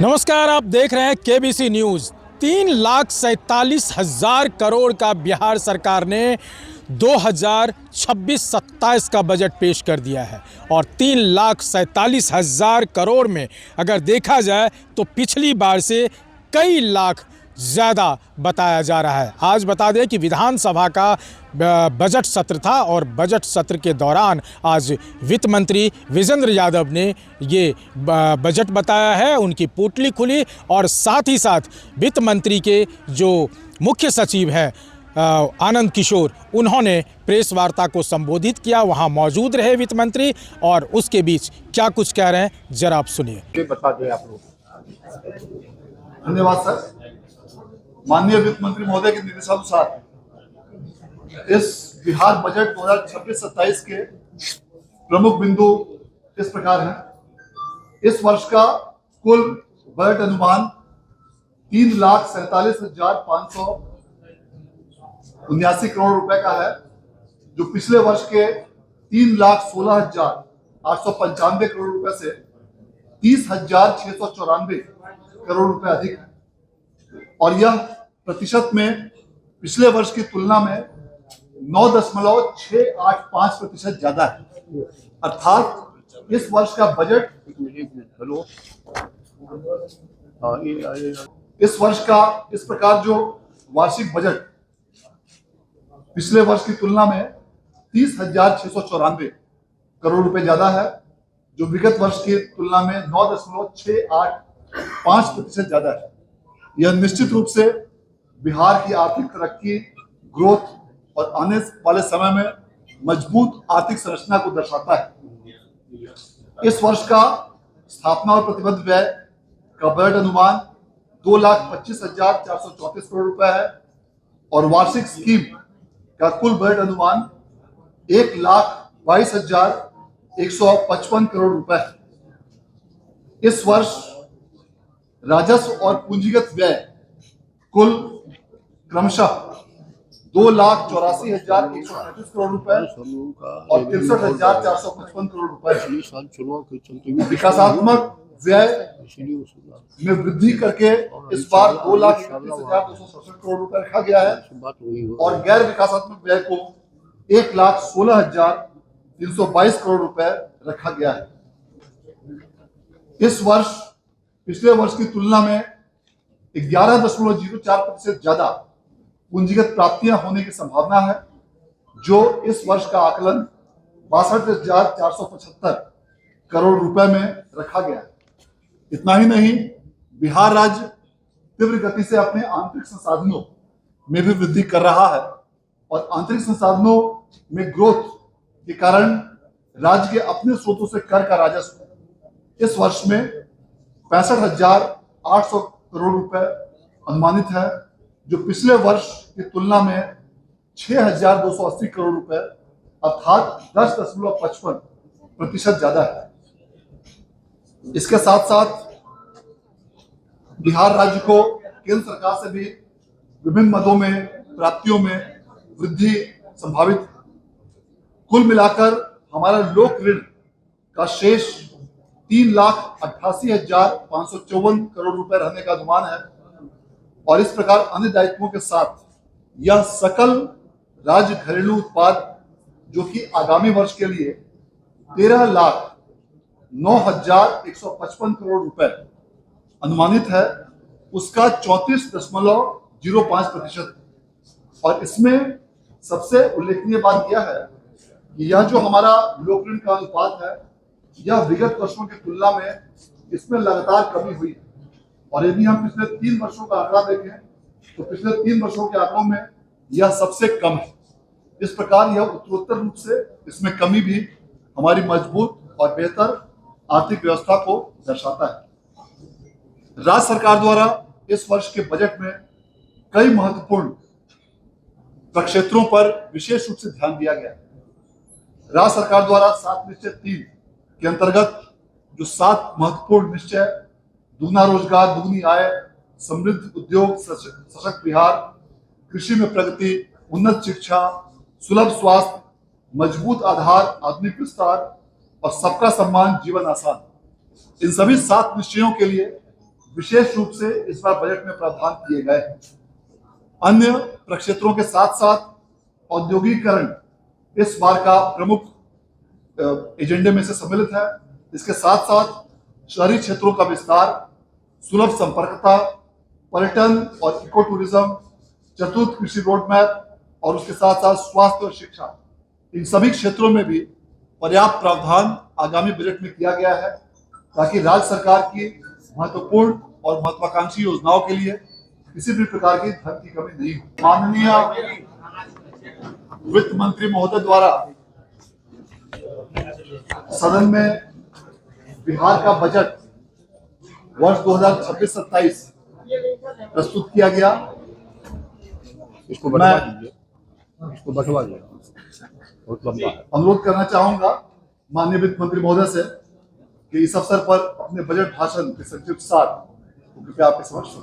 नमस्कार, आप देख रहे हैं केबीसी न्यूज़। 3,47,000 करोड़ का बिहार सरकार ने 2026-27 का बजट पेश कर दिया है और 3,47,000 करोड़ में अगर देखा जाए तो पिछली बार से कई लाख ज़्यादा बताया जा रहा है। आज बता दें कि विधानसभा का बजट सत्र था और बजट सत्र के दौरान आज वित्त मंत्री विजेंद्र यादव ने ये बजट बताया है, उनकी पोटली खुली और साथ ही साथ वित्त मंत्री के जो मुख्य सचिव हैं आनंद किशोर, उन्होंने प्रेस वार्ता को संबोधित किया। वहां मौजूद रहे वित्त मंत्री और उसके बीच क्या कुछ कह रहे हैं जरा आप सुनिए। बता दें आप लोग। धन्यवाद सर। माननीय वित्त मंत्री महोदय के निर्देशानुसार इस बिहार बजट 2026-27 के प्रमुख बिंदु इस प्रकार हैं। इस वर्ष का कुल बजट अनुमान 3,47,579 करोड़ रुपए का है, जो पिछले वर्ष के 3,16,895 करोड़ रुपए से 30,694 करोड़ रुपए अधिक है और यह प्रतिशत में पिछले वर्ष की तुलना में 9.685% ज्यादा है। अर्थात इस वर्ष का बजट इस प्रकार जो वार्षिक बजट पिछले वर्ष की तुलना में 30,694 करोड़ रुपए ज्यादा है, जो विगत वर्ष की तुलना में 9.685% ज्यादा है। यह निश्चित रूप से बिहार की आर्थिक तरक्की, ग्रोथ और आने वाले समय में मजबूत आर्थिक संरचना को दर्शाता है। इस वर्ष का स्थापना और प्रतिबद्ध व्यय का बजट अनुमान 2,25,434 करोड़ रुपए है और वार्षिक स्कीम का कुल बजट अनुमान 1,22,155 करोड़ रुपए है। इस वर्ष राजस्व और पूंजीगत व्यय कुल क्रमशः 2,84,135 करोड़ रुपए और 63,455 करोड़ रुपए। विकासात्मक व्यय में वृद्धि करके इस बार 2,31,267 करोड़ रुपए रखा गया है और गैर विकासात्मक व्यय को 1,16,322 करोड़ रुपए रखा गया है। इस वर्ष पिछले वर्ष की तुलना में 11.04% ज्यादा पूंजीगत प्राप्तियां होने की संभावना है, जो इस वर्ष का आकलन 62,475 करोड़ रुपए में रखा गया है। इतना ही नहीं, बिहार राज्य तीव्र गति से अपने आंतरिक संसाधनों में भी वृद्धि कर रहा है और आंतरिक संसाधनों में ग्रोथ के कारण राज्य के अपने स्रोतों से कर का राजस्व इस वर्ष में 65,800 करोड़ रुपए अनुमानित है, जो पिछले वर्ष की तुलना में 6,280 करोड़ रुपए अर्थात 10.55% ज्यादा है। इसके साथ साथ बिहार राज्य को केंद्र सरकार से भी विभिन्न मदों में प्राप्तियों में वृद्धि संभावित है। कुल मिलाकर हमारा लोक ऋण का शेष 3,88,554 करोड़ रुपए रहने का अनुमान है और इस प्रकार अन्य दायित्वों के साथ यह सकल राज्य घरेलू उत्पाद, जो कि आगामी वर्ष के लिए 13,09,155 करोड़ रुपए अनुमानित है, उसका 34.05% और इसमें सबसे उल्लेखनीय बात यह है कि यह जो हमारा लोक ऋण का अनुपात है, यह विगत वर्षों की तुलना में इसमें लगातार कमी हुई है और यदि हम पिछले 3 वर्षों का आंकड़ा देखें तो पिछले 3 वर्षों के आंकड़ों में यह सबसे कम है। इस प्रकार यह उत्तरोत्तर रूप से इसमें कमी भी हमारी मजबूत और बेहतर आर्थिक व्यवस्था को दर्शाता है। राज्य सरकार द्वारा इस वर्ष के बजट में कई महत्वपूर्ण प्रक्षेत्रों पर विशेष रूप से ध्यान दिया गया है। राज्य सरकार द्वारा 7 निश्चय 3 के अंतर्गत जो 7 महत्वपूर्ण निश्चय, दुगना रोजगार, दुगनी आय, समृद्ध उद्योग, सशक्त बिहार, कृषि में प्रगति, उन्नत शिक्षा, सुलभ स्वास्थ्य, मजबूत आधार, आधुनिक विस्तार और सबका सम्मान, जीवन आसान, इन सभी 7 निश्चयों के लिए विशेष रूप से इस बार बजट में प्रावधान किए गए हैं। अन्य प्रक्षेत्रों के साथ साथ औद्योगिकीकरण इस बार का प्रमुख एजेंडे में से सम्मिलित है। इसके साथ साथ शहरी क्षेत्रों का विस्तार, सुलभ संपर्कता, पर्यटन और इको टूरिज्म, चतुर्थ कृषि रोड मैप और उसके साथ साथ स्वास्थ्य और शिक्षा, इन सभी क्षेत्रों में भी पर्याप्त प्रावधान आगामी बजट में किया गया है ताकि राज्य सरकार की महत्वपूर्ण और महत्वाकांक्षी योजनाओं के लिए किसी भी प्रकार की धन की कमी नहीं हो। माननीय वित्त मंत्री महोदय द्वारा सदन में बिहार का बजट वर्ष 2026-27 प्रस्तुत किया गया। इसको बढ़वा दीजिए, इसको बढ़वा दीजिए, बहुत लंबा है। अनुरोध करना चाहूंगा माननीय वित्त मंत्री महोदय से कि इस अवसर पर अपने बजट भाषण के संक्षिप्त सार कृपया आपके समक्ष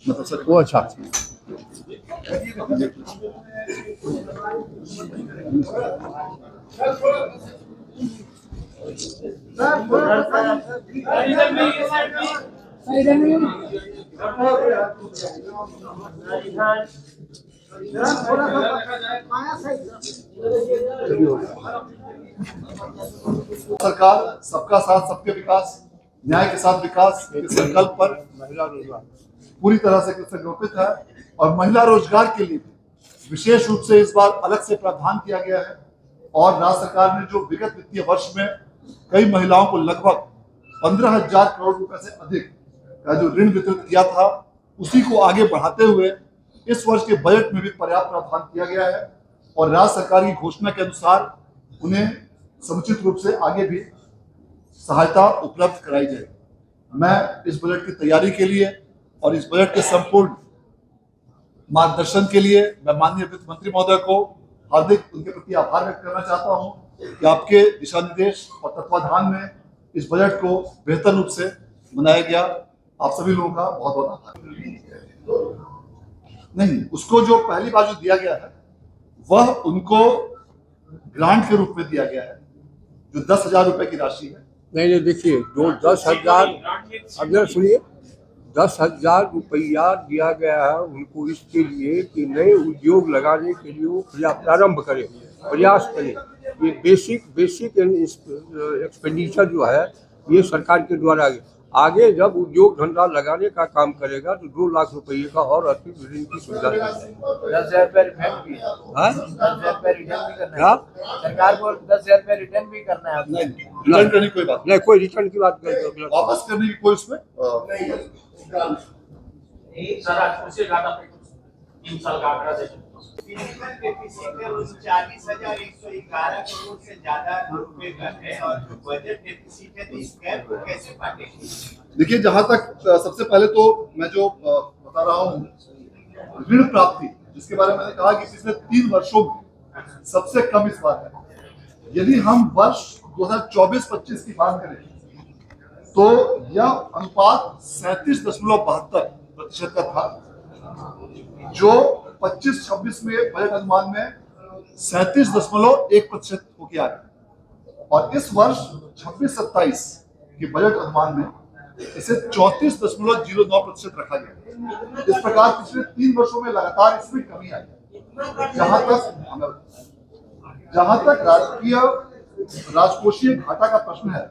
मतलब सर वो अच्छा सरकार सबका साथ सबके विकास, न्याय के साथ विकास के संकल्प पर महिला रोजगार पूरी तरह से समर्पित है और महिला रोजगार के लिए विशेष रूप से इस बार अलग से प्रावधान किया गया है। और राज्य सरकार ने जो विगत वित्तीय वर्ष में कई महिलाओं को लगभग 15,000 करोड़ रुपए से अधिक का जो ऋण वितरित किया था, उसी को आगे बढ़ाते हुए इस वर्ष के बजट में भी पर्याप्त प्रावधान किया गया है और राज्य सरकार की घोषणा के अनुसार उन्हें समुचित रूप से आगे भी सहायता उपलब्ध कराई जाए। मैं इस बजट की तैयारी के लिए और इस बजट के संपूर्ण मार्गदर्शन के लिए मैं माननीय वित्त मंत्री महोदय को हार्दिक उनके प्रति आभार व्यक्त करना चाहता हूं कि आपके दिशा निर्देश और तत्वाधान में इस बजट को बेहतर रूप से बनाया गया। आप सभी लोगों का बहुत बहुत आभार। नहीं, उसको जो पहली बार जो दिया गया है वह उनको ग्रांट के रूप में दिया गया है, जो 10,000 रुपए की राशि है। नहीं देखिए, जो 10,000 अगर सुनिए 10,000 रुपया दिया गया है उनको इसके लिए कि नए उद्योग लगाने के लिए वो प्रारंभ करें, प्रयास करें। ये बेसिक एक्सपेंडिचर जो है ये सरकार के द्वारा आगे जब उद्योग धंधा लगाने का काम करेगा तो 2 लाख रुपये का और अतिरिक्त ऋण की सुविधा दी जाएगी। 10,000 रुपये रिटर्न भी है। 10,000 रुपये रिटर्न भी करना है। सरकार को 10,000 रुपये रिटर्न भी करना है। रिटर्न करने की कोई बात नहीं, कोई रिटर्न की बात नहीं, वापस करने की कोई उसमें सर आज उसी घाटा पे 3 साल का आंकड़ा देखिए। 40,111 करोड़ से ज्यादा रुपए का है और बजट डेफिसिट है, तो इस गैप को कैसे पाटेंगे? देखिए, जहां तक सबसे पहले तो मैं जो बता रहा हूं ऋण प्राप्ति, जिसके बारे में मैंने कहा कि पिछले 3 वर्षों में सबसे कम इस बार है। यदि हम वर्ष 2024-25 की बात करें तो यह अनुपात 37.72% का था, जो 25-26 में बजट अनुमान में 37.1% होकर आ गया और इस वर्ष 26-27 के बजट अनुमान में इसे 34.09% रखा गया। इस प्रकार पिछले 3 वर्षों में लगातार इसमें कमी आई है। जहां तक राजकोषीय घाटा का प्रश्न है,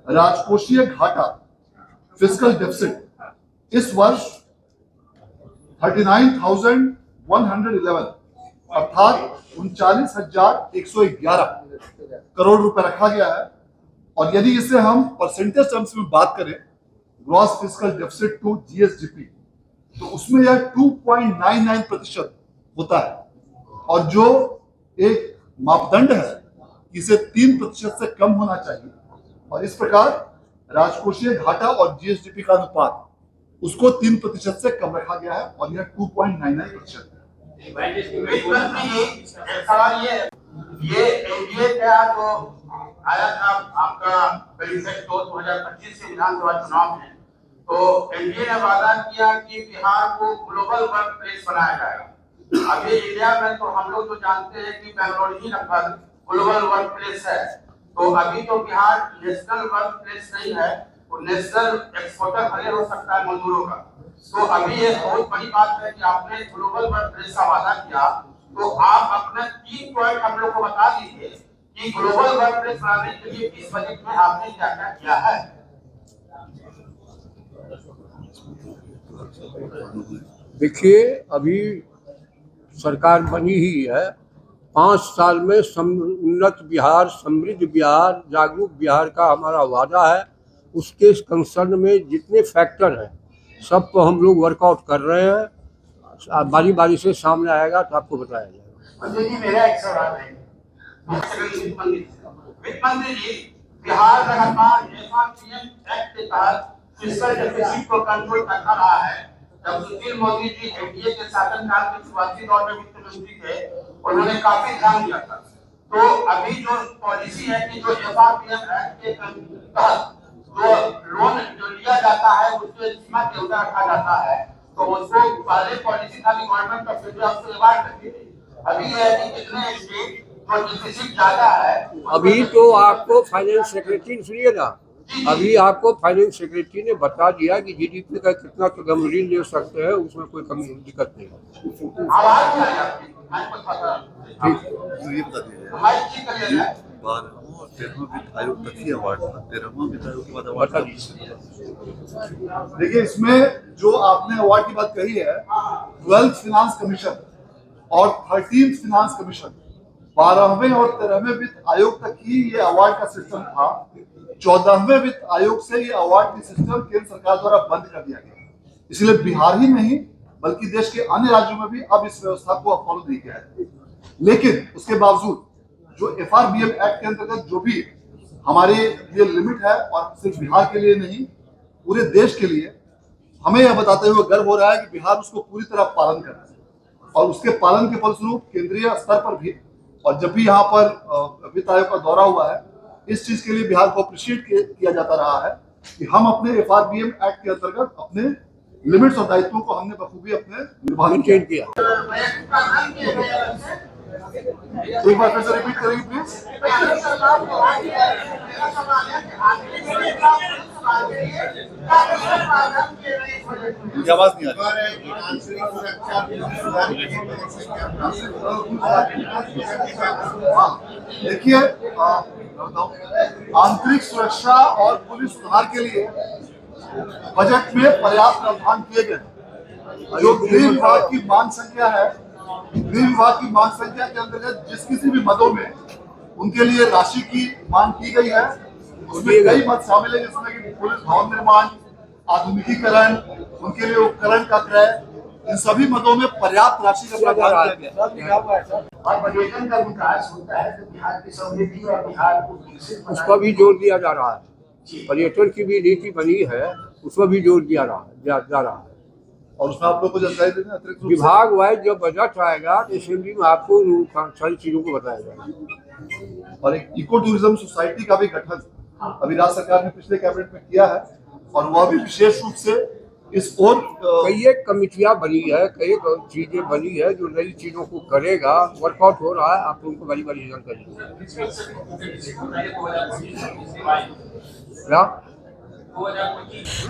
राजकोषीय घाटा फिस्कल डेफिसिट इस वर्ष 39,111 अर्थात 39,111 करोड़ रुपए रखा गया है। और यदि इसे हम परसेंटेज टर्म्स में बात करें, gross fiscal deficit to GSDP, तो उसमें यह 2.99% होता है और जो एक मापदंड है कि इसे 3% से कम होना चाहिए और इस प्रकार राजकोषीय घाटा और जीएसडीपी का अनुपात उसको 3% से कम रखा गया है और यह 2.99% ये एनडीए का जो आया था आपका 2025 से विधानसभा चुनाव में, तो एनडीए ने वादा किया कि बिहार को ग्लोबल वर्क प्लेस बनाया जाएगा। अभी इंडिया में तो हम लोग तो जानते हैं कि बेंगलोर ही लगभग ग्लोबल वर्क प्लेस है, तो अभी तो बिहार नेशनल वर्क प्लेस नहीं है, वो नेशनल एक्सपोर्टर खड़े हो सकता है मजदूरों का। तो अभी ये बहुत बड़ी बात है कि आपने ग्लोबल वर्क प्लेस का वादा किया, तो आप अपने 3 पॉइंट हम लोग को बता दीजिए कि ग्लोबल वर्क प्लेस बनाने के लिए इस बजट में आपने क्या क्या किया है। देखिए, अभी सरकार बनी ही है, 5 साल में उन्नत बिहार, समृद्ध बिहार, जागरूक बिहार का हमारा वादा है। उसके कंसर्न में जितने फैक्टर हैं सब को हम लोग वर्कआउट कर रहे हैं। बारी बारी से सामने आएगा तो आपको बताया जाएगा। मंत्री जी, मेरा एक सवाल है वित्त मंत्री जी, बिहार लगातार एफआरपीएम एक्ट के तहत फिस्कल डेफिसिट को कंट्रोल कर रहा है। जब सुशील मोदी जी एनडीए के शासनकाल के शुरुआती दौर में वित्त मंत्री थे, उन्होंने काफी ध्यान दिया था। तो अभी जो पॉलिसी है कि जो एफआरपीएम एक्ट के तहत जो लोन जो लिया जाता है उसके सीमा के ऊपर रखा जाता है, तो उसको पहले पॉलिसी था कि गवर्नमेंट ऑफ इंडिया उसको रिवार्ड करती थी। अभी है कि कितने स्टेट जो डिफिसिट ज्यादा है, अभी तो आपको फाइनेंस सेक्रेटरी, सुनिए ना, अभी आपको फाइनेंस सेक्रेटरी ने बता दिया कि जीडीपी का कितना तो हम ऋण ले सकते हैं, उसमें कोई कमी दिक्कत नहीं है। आवाज नहीं आ रही आपकी, मैं कुछ पता ये बता दीजिए हमारी ठीक करिए ना। 12वां और 13वां वित्त आयोग तक ही अवार्ड था, 13वां वित्त आयोग के बाद अवार्ड बता था। दीजिए। देखिए, इसमें जो आपने अवार्ड की बात कही है, 12th फिनांस कमीशन और 13th फिनांस कमीशन, 12वें और 13वें वित्त आयोग तक ही ये अवार्ड का सिस्टम था। 14वें वित्त आयोग से ये अवार्ड की सिस्टम केंद्र सरकार द्वारा बंद कर दिया गया। इसलिए बिहार ही नहीं बल्कि देश के अन्य राज्यों में भी अब इस व्यवस्था को फॉलो नहीं किया है। लेकिन उसके बावजूद जो एफआरबीएम एक्ट के अंतर्गत जो भी हमारे लिए लिमिट है, और सिर्फ बिहार के लिए नहीं पूरे देश के लिए, हमें यह बताते हुए गर्व हो रहा है कि बिहार उसको पूरी तरह पालन कर रहा है। और उसके पालन के फलस्वरूप केंद्रीय स्तर पर भी, और जब भी यहाँ पर वित्त आयोग का दौरा हुआ है, इस चीज के लिए बिहार को अप्रिशिएट किया जाता रहा है कि हम अपने एफआरबीएम एक्ट के अंतर्गत अपने लिमिट्स और दायित्वों को हमने बखूबी अपने निर्वहन किया। एक बार फिर से रिपीट करेंगे प्लीज। मुझे आवाज नहीं आ रही। देखिए, आंतरिक सुरक्षा और पुलिस सुधार के लिए बजट में पर्याप्त प्रावधान किए गए। जो गृह विभाग की मांग संख्या है, गृह विभाग की मांग संख्या के अंतर्गत जिस किसी भी मदों में उनके लिए राशि की मांग की गई है, उसमें कई मद शामिल है, जिसमें कि पुलिस भवन निर्माण, आधुनिकीकरण, उनके लिए उपकरण का क्रय, इन सभी मदों में पर्याप्त राशि का प्रावधान किया गया। और पर्यटन का विकास होता है तो बिहार की समृद्धि और बिहार को विकसित उस पर भी जोर दिया जा रहा है। पर्यटन की भी नीति बनी है, उस पर भी जोर दिया जा रहा है। और उसमें आप लोग को जानकारी देना अतिरिक्त रूप से। विभाग वाइज जब बजट आएगा तो असेंबली में आपको सारी चीजों को बताया जाएगा। और एक इको टूरिज्म सोसाइटी का भी गठन अभी राज्य सरकार ने पिछले कैबिनेट में किया है, और वह भी विशेष रूप से इस ओर कई एक कमिटियां बनी है, कई एक चीजें बनी है जो नई चीजों को करेगा, वर्कआउट हो रहा है। आप लोगों को बड़ी बड़ी जानकारी क्या?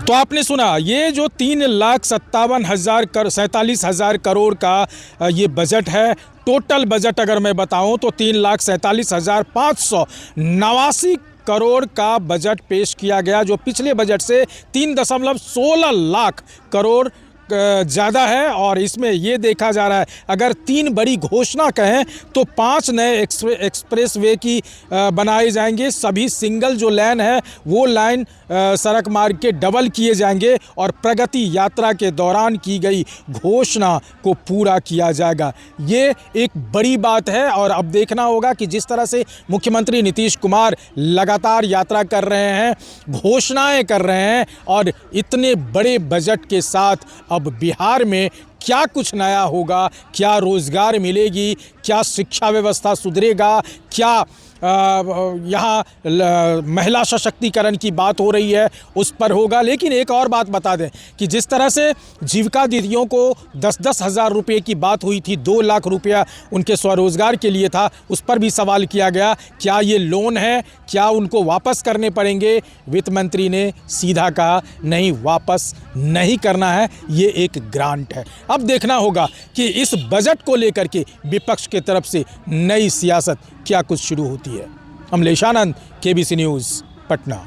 तो आपने सुना, ये जो 3,57,047 करोड़ का ये बजट है। टोटल बजट अगर मैं बताऊं तो 3,47,589 करोड़ का बजट पेश किया गया, जो पिछले बजट से 3.16 लाख करोड़ ज़्यादा है। और इसमें ये देखा जा रहा है, अगर 3 बड़ी घोषणा कहें तो 5 नए एक्सप्रेस वे की बनाए जाएंगे। सभी सिंगल जो लाइन है वो लाइन सड़क मार्ग के डबल किए जाएंगे, और प्रगति यात्रा के दौरान की गई घोषणा को पूरा किया जाएगा। ये एक बड़ी बात है। और अब देखना होगा कि जिस तरह से मुख्यमंत्री नीतीश कुमार लगातार यात्रा कर रहे हैं, घोषणाएं कर रहे हैं, और इतने बड़े बजट के साथ अब बिहार में क्या कुछ नया होगा, क्या रोज़गार मिलेगी, क्या शिक्षा व्यवस्था सुधरेगा, क्या यहाँ महिला सशक्तिकरण की बात हो रही है उस पर होगा। लेकिन एक और बात बता दें कि जिस तरह से जीविका दीदियों को 10-10 हज़ार रुपये की बात हुई थी, 2 लाख रुपया उनके स्वरोजगार के लिए था, उस पर भी सवाल किया गया क्या ये लोन है, क्या उनको वापस करने पड़ेंगे। वित्त मंत्री ने सीधा कहा नहीं, वापस नहीं करना है, ये एक ग्रांट है। अब देखना होगा कि इस बजट को लेकर के विपक्ष की तरफ से नई सियासत क्या कुछ शुरू होती है। Amlesh Anand, KBC news, Patna.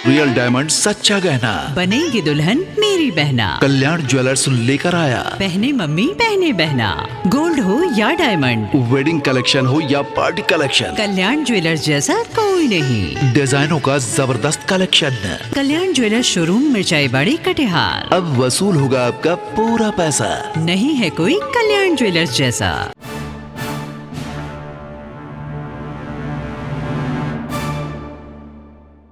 Real diamond सच्चा गहना बनेगी दुल्हन मेरी बहना। कल्याण ज्वेलर्स लेकर आया। पहने मम्मी पहने बहना, गोल्ड हो या डायमंड, वेडिंग कलेक्शन हो या पार्टी कलेक्शन, कल्याण ज्वेलर्स जैसा कोई नहीं। डिजाइनों का जबरदस्त कलेक्शन। कल्याण ज्वेलर्स शोरूम मिर्चाई बाड़ी कटिहार। अब वसूल होगा आपका पूरा पैसा। नहीं है कोई कल्याण ज्वेलर्स जैसा।